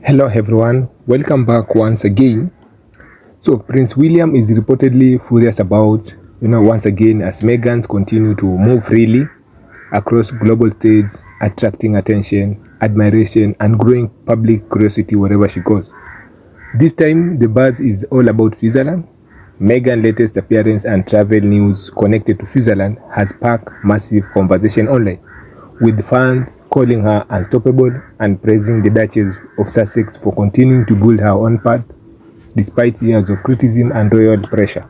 Hello everyone, welcome back once again. So Prince William is reportedly furious about, once again as Meghan's continue to move freely across global stage, attracting attention, admiration and growing public curiosity wherever she goes. This time the buzz is all about Switzerland. Meghan's latest appearance and travel news connected to Switzerland has sparked massive conversation online, with fans calling her unstoppable and praising the Duchess of Sussex for continuing to build her own path despite years of criticism and royal pressure.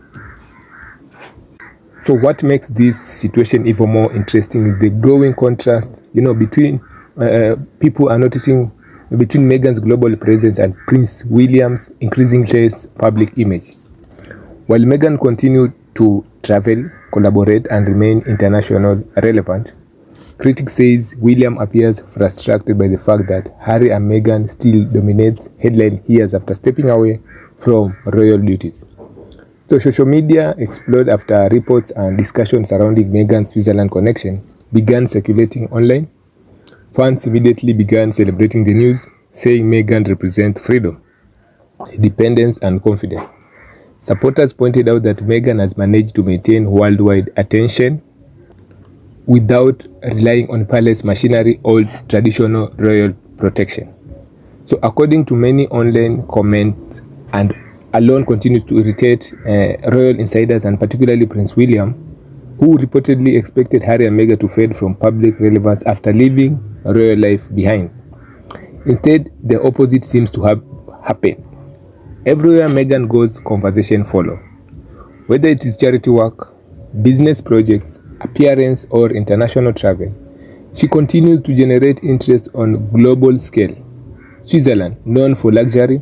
So what makes this situation even more interesting is the growing contrast, between people are noticing between Meghan's global presence and Prince William's increasingly less public image. While Meghan continued to travel, collaborate and remain international relevant, critics says William appears frustrated by the fact that Harry and Meghan still dominate headline years after stepping away from royal duties. So social media exploded after reports and discussions surrounding Meghan's Switzerland connection began circulating online. Fans immediately began celebrating the news, saying Meghan represents freedom, independence and confidence. Supporters pointed out that Meghan has managed to maintain worldwide attention without relying on palace machinery or traditional royal protection. So according to many online comments, and alone continues to irritate royal insiders and particularly Prince William, who reportedly expected Harry and Meghan to fade from public relevance after leaving royal life behind. Instead, the opposite seems to have happened. Everywhere Meghan goes, conversation follow. Whether it is charity work, business projects, appearance or international travel, she continues to generate interest on global scale. Switzerland, known for luxury,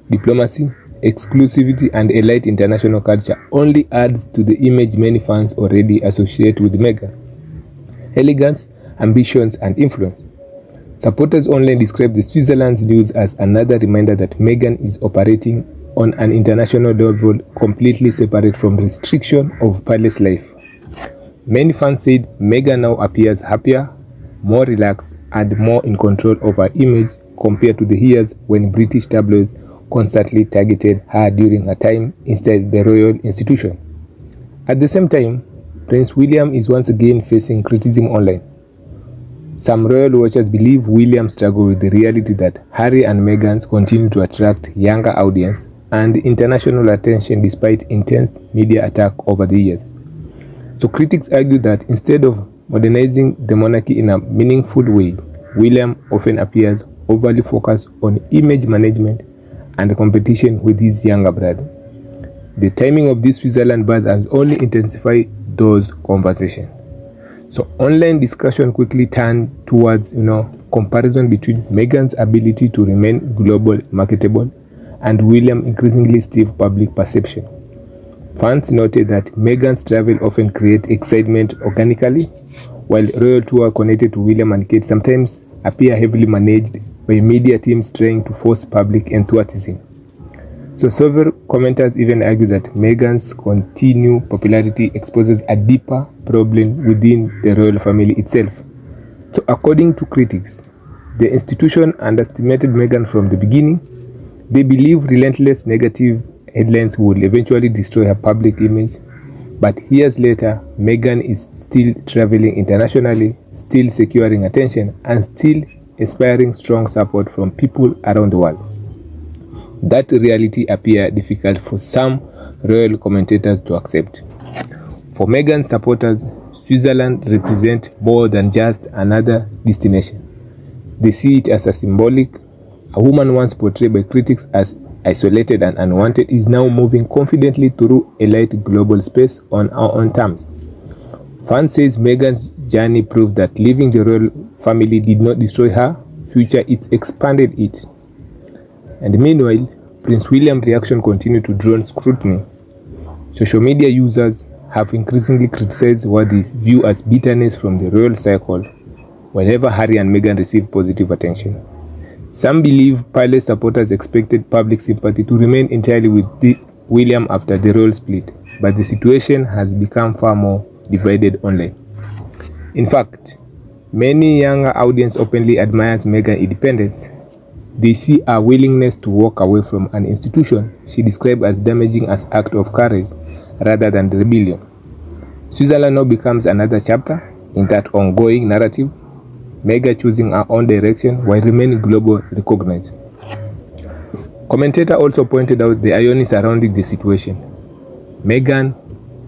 diplomacy, exclusivity and elite international culture, only adds to the image many fans already associate with Meghan: elegance, ambitions and influence. Supporters online describe the Switzerland's news as another reminder that Meghan is operating on an international level completely separate from restriction of palace life. Many fans said Meghan now appears happier, more relaxed and more in control of her image compared to the years when British tabloids constantly targeted her during her time inside the royal institution. At the same time, Prince William is once again facing criticism online. Some royal watchers believe William struggled with the reality that Harry and Meghan continue to attract younger audience and international attention despite intense media attack over the years. So critics argue that instead of modernizing the monarchy in a meaningful way, William often appears overly focused on image management and competition with his younger brother. The timing of this Switzerland buzz has only intensified those conversations. So online discussion quickly turned towards, comparison between Meghan's ability to remain global marketable and William's increasingly stiff public perception. Fans noted that Meghan's travel often create excitement organically, while royal tour connected to William and Kate sometimes appear heavily managed by media teams trying to force public enthusiasm. So several commenters even argue that Meghan's continued popularity exposes a deeper problem within the royal family itself. So according to critics, the institution underestimated Meghan from the beginning. They believe relentless negative headlines will eventually destroy her public image. But years later, Meghan is still traveling internationally, still securing attention, and still inspiring strong support from people around the world. That reality appears difficult for some royal commentators to accept. For Meghan's supporters, Switzerland represents more than just another destination. They see it as a symbolic. A woman once portrayed by critics as isolated and unwanted is now moving confidently through elite global space on her own terms. Fans says Meghan's journey proved that leaving the royal family did not destroy her future, it expanded it. And meanwhile, Prince William's reaction continued to draw scrutiny. Social media users have increasingly criticized what is viewed as bitterness from the royal cycle whenever Harry and Meghan receive positive attention. Some believe palace supporters expected public sympathy to remain entirely with William after the royal split, but the situation has become far more divided online. In fact, many younger audience openly admires Meghan's independence. They see her willingness to walk away from an institution she described as damaging as act of courage rather than rebellion. Switzerland now becomes another chapter in that ongoing narrative, Meghan choosing her own direction while remaining globally recognized. Commentator also pointed out the irony surrounding the situation. Meghan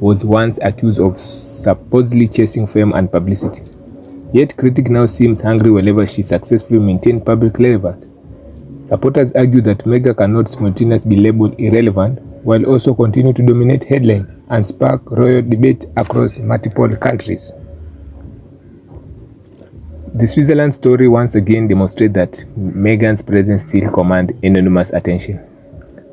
was once accused of supposedly chasing fame and publicity. Yet critic now seems hungry whenever she successfully maintained public relevance. Supporters argue that Meghan cannot simultaneously be labeled irrelevant while also continue to dominate headlines and spark royal debate across multiple countries. The Switzerland story once again demonstrates that Meghan's presence still commands enormous attention.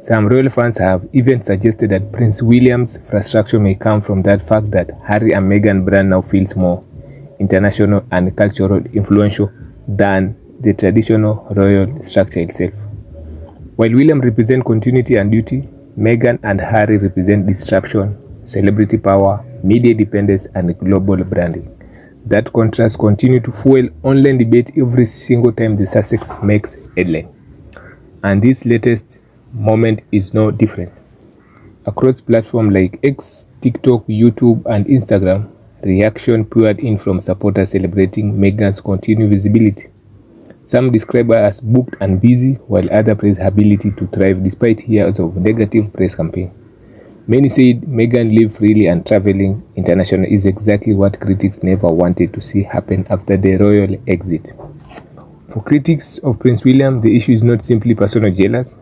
Some royal fans have even suggested that Prince William's frustration may come from that fact that Harry and Meghan brand now feels more international and culturally influential than the traditional royal structure itself. While William represents continuity and duty, Meghan and Harry represent disruption, celebrity power, media dependence, and global branding. That contrast continues to fuel online debate every single time the Sussex makes headline. And this latest moment is no different. Across platforms like X, TikTok, YouTube, and Instagram, reaction poured in from supporters celebrating Meghan's continued visibility. Some describe her as booked and busy, while others praise her ability to thrive despite years of negative press campaign. Many said Meghan living freely and traveling international is exactly what critics never wanted to see happen after the royal exit. For critics of Prince William, the issue is not simply personal jealous.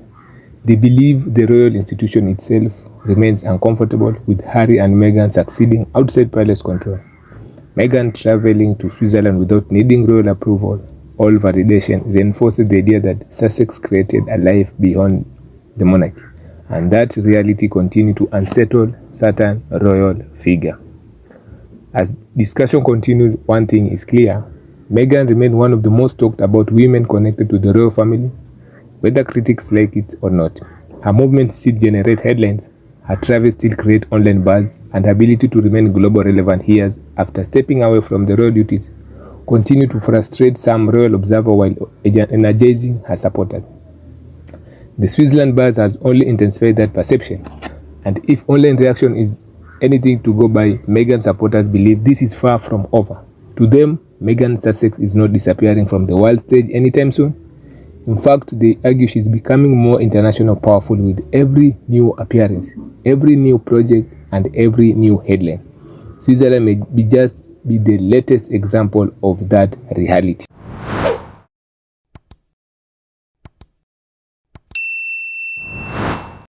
They believe the royal institution itself remains uncomfortable with Harry and Meghan succeeding outside palace control. Meghan traveling to Switzerland without needing royal approval or validation reinforces the idea that Sussex created a life beyond the monarchy, and that reality continues to unsettle certain royal figure. As discussion continues, one thing is clear. Meghan remains one of the most talked about women connected to the royal family, whether critics like it or not. Her movements still generate headlines, her travels still create online buzz, and her ability to remain global relevant years after stepping away from the royal duties continue to frustrate some royal observers while energizing her supporters. The Switzerland buzz has only intensified that perception, and if online reaction is anything to go by, Meghan supporters believe this is far from over. To them, Meghan Sussex is not disappearing from the world stage anytime soon. In fact, they argue she's becoming more international powerful with every new appearance, every new project, and every new headline. Switzerland may be just be the latest example of that reality.